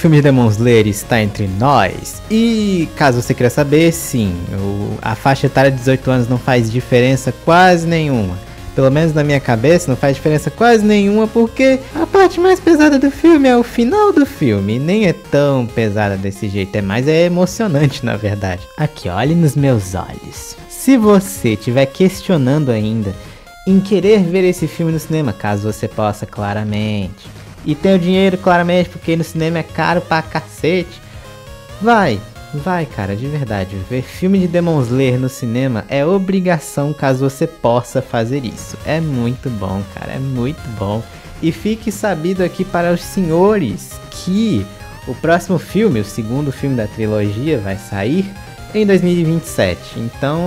O filme de Demon Slayer está entre nós. E caso você queira saber, sim, a faixa etária de 18 anos não faz diferença quase nenhuma. Pelo menos na minha cabeça não faz diferença quase nenhuma, porque a parte mais pesada do filme é o final do filme. E nem é tão pesada desse jeito, é emocionante na verdade. Aqui, olhe nos meus olhos. Se você estiver questionando ainda em querer ver esse filme no cinema, caso você possa, claramente, e tem o dinheiro, claramente, porque no cinema é caro pra cacete, vai cara, de verdade, ver filme de Demon Slayer no cinema é obrigação caso você possa fazer isso. É muito bom, cara, é muito bom. E fique sabido aqui para os senhores que o próximo filme, o segundo filme da trilogia, vai sair em 2027, então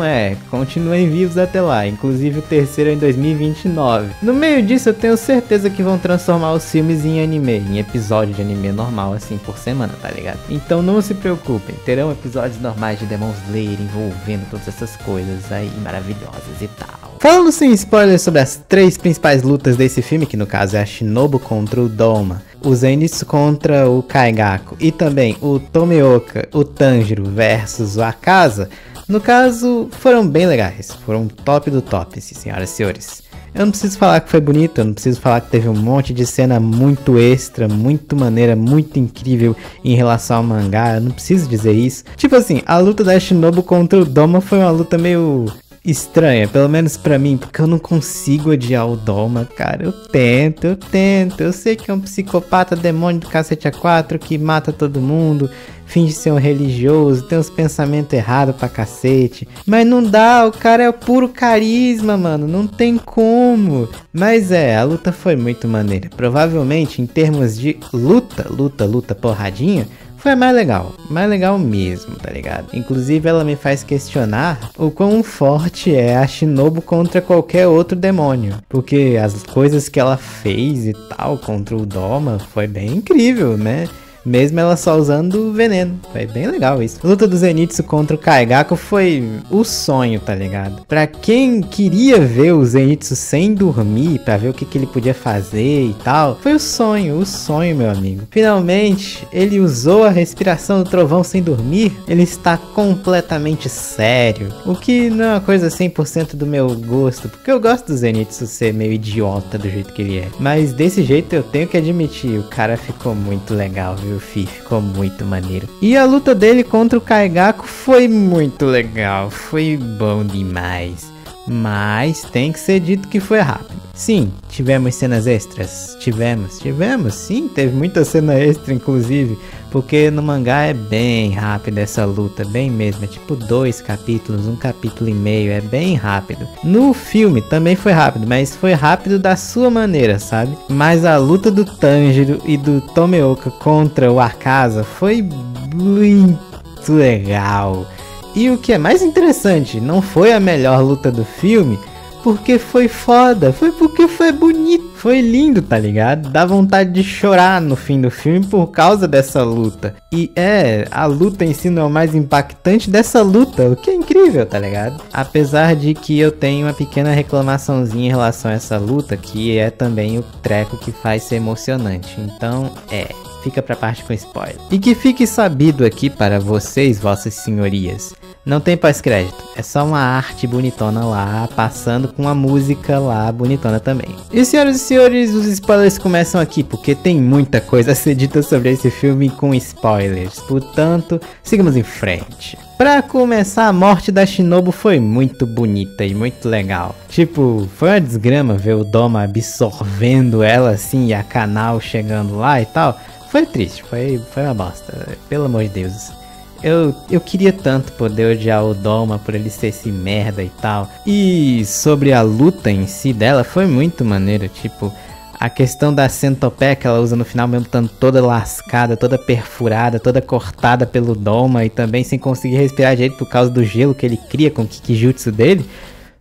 continuem vivos até lá, inclusive o terceiro é em 2029. No meio disso eu tenho certeza que vão transformar os filmes em anime, em episódio de anime normal assim por semana, tá ligado? Então não se preocupem, terão episódios normais de Demon Slayer envolvendo todas essas coisas aí maravilhosas e tal. Falando sem spoilers sobre as 3 principais lutas desse filme, que no caso é a Shinobu contra o Doma, o Zenitsu contra o Kaigaku e também o Tomeoka, o Tanjiro versus o Akaza, no caso foram bem legais, foram top do top, senhoras e senhores. Eu não preciso falar que foi bonito, eu não preciso falar que teve um monte de cena muito extra, muito maneira, muito incrível em relação ao mangá, eu não preciso dizer isso. Tipo assim, a luta da Shinobu contra o Doma foi uma luta meio estranha, pelo menos pra mim, porque eu não consigo odiar o Doma, cara. Eu tento, eu sei que é um psicopata demônio do cacete A4 que mata todo mundo, finge ser um religioso, tem uns pensamentos errados pra cacete, mas não dá, o cara é o puro carisma, mano, não tem como. Mas a luta foi muito maneira, provavelmente em termos de luta porradinha, foi mais legal mesmo, tá ligado? Inclusive ela me faz questionar o quão forte é a Shinobu contra qualquer outro demônio, porque as coisas que ela fez e tal contra o Doma foi bem incrível, né? Mesmo ela só usando veneno. Foi bem legal isso. A luta do Zenitsu contra o Kaigaku foi o sonho, tá ligado? Pra quem queria ver o Zenitsu sem dormir, pra ver o que ele podia fazer e tal, foi o sonho, meu amigo. Finalmente, ele usou a respiração do trovão sem dormir. Ele está completamente sério. O que não é uma coisa 100% do meu gosto, porque eu gosto do Zenitsu ser meio idiota do jeito que ele é. Mas desse jeito eu tenho que admitir, o cara ficou muito legal, viu? Ficou muito maneiro. E a luta dele contra o Kaigaku foi muito legal, foi bom demais. Mas tem que ser dito que foi rápido. Sim, tivemos cenas extras. Tivemos, sim, teve muita cena extra inclusive, porque no mangá é bem rápido essa luta, bem mesmo, é tipo 2 capítulos, 1 capítulo e meio, é bem rápido. No filme também foi rápido, mas foi rápido da sua maneira, sabe? Mas a luta do Tanjiro e do Tomeoka contra o Akaza foi muito legal. E o que é mais interessante, não foi a melhor luta do filme, porque foi foda, foi porque foi bonito, foi lindo, tá ligado? Dá vontade de chorar no fim do filme por causa dessa luta. E a luta em si não é o mais impactante dessa luta, o que é incrível, tá ligado? Apesar de que eu tenho uma pequena reclamaçãozinha em relação a essa luta, que é também o treco que faz ser emocionante. Então, fica pra parte com spoiler. E que fique sabido aqui para vocês, vossas senhorias, não tem pós-crédito, é só uma arte bonitona lá, passando com uma música lá bonitona também. E senhoras e senhores, os spoilers começam aqui, porque tem muita coisa a ser dita sobre esse filme com spoilers, portanto, sigamos em frente. Pra começar, a morte da Shinobu foi muito bonita e muito legal. Tipo, foi uma desgrama ver o Doma absorvendo ela assim e a Kanao chegando lá e tal. Foi triste, foi uma bosta, pelo amor de Deus. Eu queria tanto poder odiar o Doma por ele ser esse merda e tal. E sobre a luta em si dela, foi muito maneiro, tipo, a questão da centopeia que ela usa no final, mesmo estando toda lascada, toda perfurada, toda cortada pelo Doma e também sem conseguir respirar direito por causa do gelo que ele cria com o Kikijutsu dele.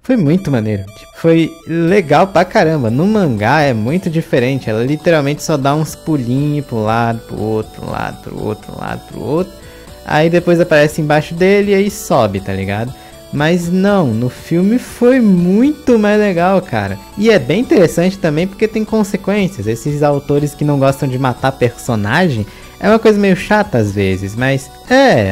Foi muito maneiro, tipo, foi legal pra caramba. No mangá é muito diferente, ela literalmente só dá uns pulinhos pro lado, pro outro, lado, pro outro, lado, pro outro. Aí depois aparece embaixo dele e aí sobe, tá ligado? Mas não, no filme foi muito mais legal, cara. E é bem interessante também porque tem consequências. Esses autores que não gostam de matar personagem, É uma coisa meio chata às vezes, mas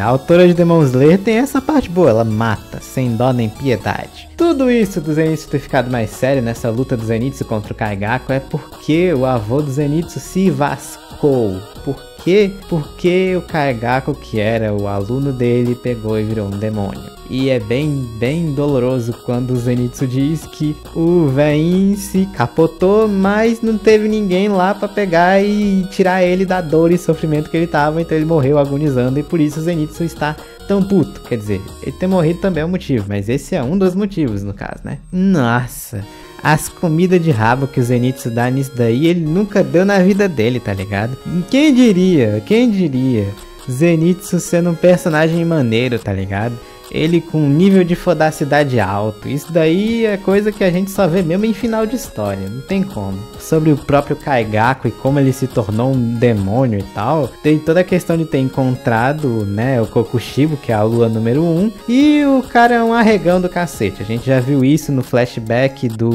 a autora de Demon Slayer tem essa parte boa, ela mata, sem dó nem piedade. Tudo isso do Zenitsu ter ficado mais sério nessa luta do Zenitsu contra o Kaigaku é porque o avô do Zenitsu se vascou. Por quê? Porque o Kaigaku, que era o aluno dele, pegou e virou um demônio. E é bem doloroso quando o Zenitsu diz que o véinho se capotou, mas não teve ninguém lá pra pegar e tirar ele da dor e sofrimento que ele tava, então ele morreu agonizando e por isso o Zenitsu está tão puto. Quer dizer, ele ter morrido também é um motivo, mas esse é um dos motivos no caso, né? Nossa, as comidas de rabo que o Zenitsu dá nisso daí, ele nunca deu na vida dele, tá ligado? Quem diria? Zenitsu sendo um personagem maneiro, tá ligado? Ele com um nível de fodacidade alto. Isso daí é coisa que a gente só vê mesmo em final de história. Não tem como. Sobre o próprio Kaigaku e como ele se tornou um demônio e tal. Tem toda a questão de ter encontrado, né, o Kokushibo, que é a lua número 1. E o cara é um arregão do cacete. A gente já viu isso no flashback do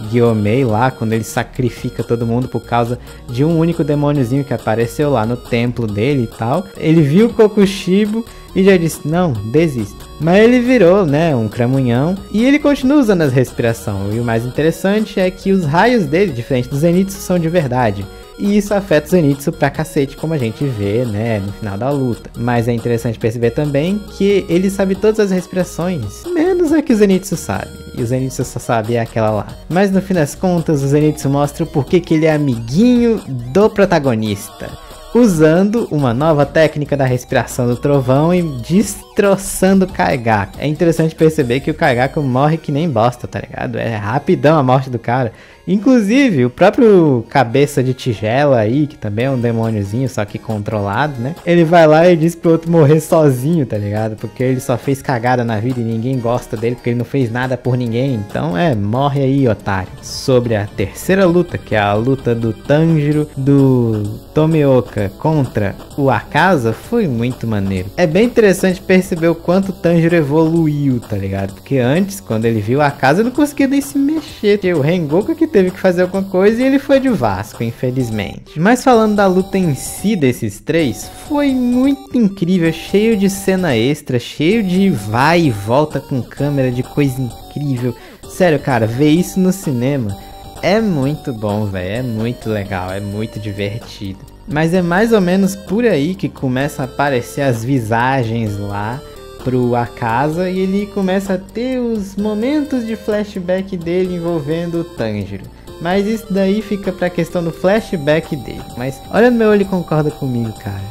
Gyomei lá, quando ele sacrifica todo mundo por causa de um único demôniozinho que apareceu lá no templo dele e tal. Ele viu o Kokushibo e já disse, não, desista. Mas ele virou, né, um cramunhão. E ele continua usando as respirações. E o mais interessante é que os raios dele, diferente do Zenitsu, são de verdade. E isso afeta o Zenitsu pra cacete, como a gente vê, né, no final da luta. Mas é interessante perceber também que ele sabe todas as respirações, menos a que o Zenitsu sabe. E o Zenitsu só sabe aquela lá. Mas no fim das contas, o Zenitsu mostra o porquê que ele é amiguinho do protagonista, usando uma nova técnica da respiração do trovão e destroçando o Kaigaku. É interessante perceber que o Kaigaku morre que nem bosta, tá ligado? É rapidão a morte do cara. Inclusive, o próprio cabeça de tigela aí, que também é um demôniozinho, só que controlado, né? Ele vai lá e diz pro outro morrer sozinho, tá ligado? Porque ele só fez cagada na vida e ninguém gosta dele, porque ele não fez nada por ninguém. Então, morre aí, otário. Sobre a terceira luta, que é a luta do Tanjiro, do Tomioka contra o Akaza, foi muito maneiro. É bem interessante perceber o quanto o Tanjiro evoluiu, tá ligado? Porque antes, quando ele viu o Akaza, ele não conseguia nem se mexer. O Rengoku que teve que fazer alguma coisa e ele foi de Vasco, infelizmente. Mas falando da luta em si desses três, foi muito incrível, cheio de cena extra, cheio de vai e volta com câmera, de coisa incrível. Sério, cara, ver isso no cinema é muito bom, velho, é muito legal, é muito divertido. Mas é mais ou menos por aí que começa a aparecer as visagens lá pro Akaza e ele começa a ter os momentos de flashback dele envolvendo o Tanjiro. Mas isso daí fica pra questão do flashback dele. Mas olha no meu olho e concorda comigo, cara.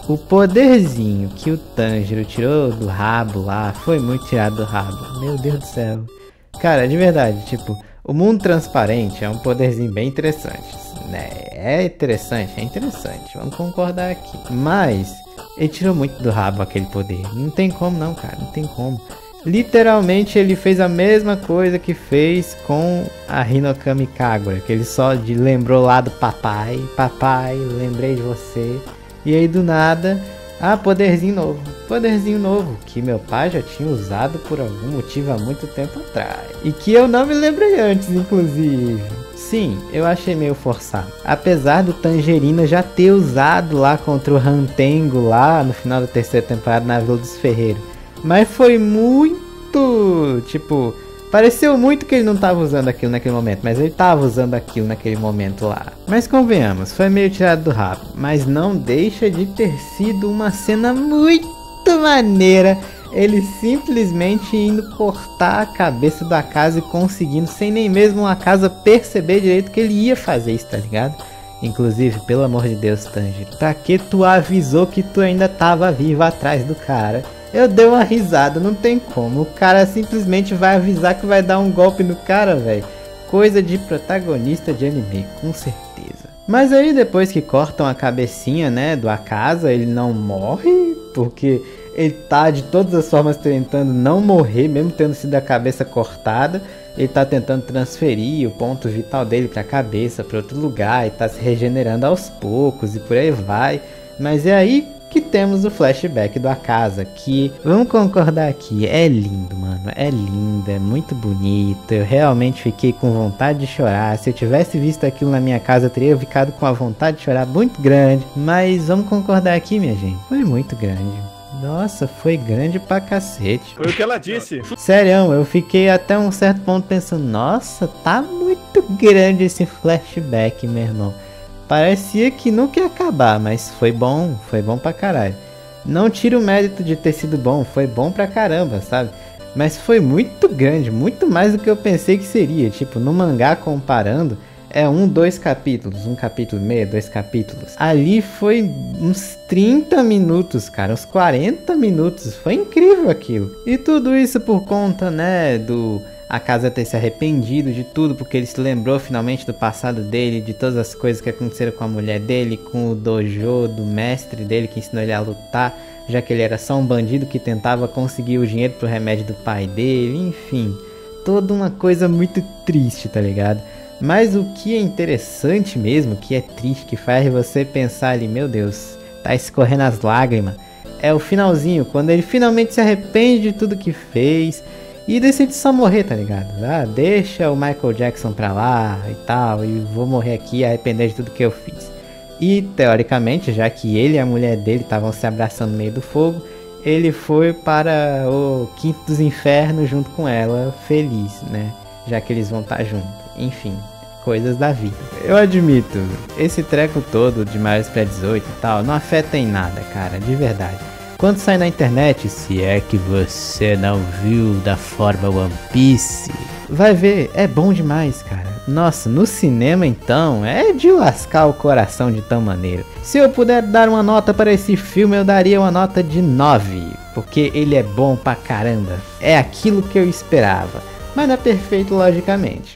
O poderzinho que o Tanjiro tirou do rabo lá foi muito tirado do rabo. Meu Deus do céu. Cara, de verdade, tipo, o mundo transparente é um poderzinho bem interessante, né? É interessante, vamos concordar aqui. Mas ele tirou muito do rabo aquele poder. Não tem como não, cara, não tem como. Literalmente ele fez a mesma coisa que fez com a Hinokami Kagura, que ele só lembrou lá do papai, lembrei de você. E aí do nada, poderzinho novo, que meu pai já tinha usado por algum motivo há muito tempo atrás. E que eu não me lembrei antes, inclusive. Sim, eu achei meio forçado. Apesar do Tangerina já ter usado lá contra o Rantengo lá no final da terceira temporada na Vila dos Ferreiros. Mas foi muito, tipo, pareceu muito que ele não tava usando aquilo naquele momento, mas ele tava usando aquilo naquele momento lá. Mas convenhamos, foi meio tirado do rabo, mas não deixa de ter sido uma cena muito maneira. Ele simplesmente indo cortar a cabeça do Akaza e conseguindo, sem nem mesmo o Akaza perceber direito que ele ia fazer isso, tá ligado? Inclusive, pelo amor de Deus, Tanjiro, pra que tu avisou que tu ainda tava vivo atrás do cara? Eu dei uma risada, não tem como. O cara simplesmente vai avisar que vai dar um golpe no cara, velho. Coisa de protagonista de anime, com certeza. Mas aí depois que cortam a cabecinha, né, do Akaza, ele não morre, porque ele tá de todas as formas tentando não morrer, mesmo tendo sido a cabeça cortada. Ele tá tentando transferir o ponto vital dele pra cabeça, pra outro lugar, e tá se regenerando aos poucos e por aí vai. Mas é aí que temos o flashback do Akaza, que, vamos concordar aqui, é lindo, mano, é lindo, é muito bonito, eu realmente fiquei com vontade de chorar. Se eu tivesse visto aquilo na minha casa, eu teria ficado com a vontade de chorar muito grande, mas vamos concordar aqui, minha gente, foi muito grande. Nossa, foi grande pra cacete. Foi o que ela disse. Sério, eu fiquei até um certo ponto pensando, nossa, tá muito grande esse flashback, meu irmão. Parecia que nunca ia acabar, mas foi bom pra caralho. Não tiro o mérito de ter sido bom, foi bom pra caramba, sabe? Mas foi muito grande, muito mais do que eu pensei que seria. Tipo, no mangá comparando, é 2 capítulos, 1 capítulo e meio, 2 capítulos. Ali foi uns 30 minutos, cara, uns 40 minutos, foi incrível aquilo. E tudo isso por conta, né, do Akaza ter se arrependido de tudo, porque ele se lembrou finalmente do passado dele, de todas as coisas que aconteceram com a mulher dele, com o dojo do mestre dele que ensinou ele a lutar, já que ele era só um bandido que tentava conseguir o dinheiro pro remédio do pai dele, enfim, toda uma coisa muito triste, tá ligado? Mas o que é interessante mesmo, que é triste, que faz você pensar ali, meu Deus, tá escorrendo as lágrimas, é o finalzinho, quando ele finalmente se arrepende de tudo que fez e decide só morrer, tá ligado? Ah, deixa o Michael Jackson pra lá e tal, e vou morrer aqui arrepender de tudo que eu fiz. E teoricamente, já que ele e a mulher dele estavam se abraçando no meio do fogo, ele foi para o quinto dos infernos junto com ela, feliz, né? Já que eles vão estar juntos. Enfim, coisas da vida. Eu admito, esse treco todo de maiores pra 18 e tal, não afeta em nada, cara, de verdade. Quando sai na internet, se é que você não viu da forma One Piece, vai ver, é bom demais, cara. Nossa, no cinema então, é de lascar o coração de tão maneiro. Se eu puder dar uma nota para esse filme, eu daria uma nota de 9, porque ele é bom pra caramba. É aquilo que eu esperava, mas não é perfeito logicamente.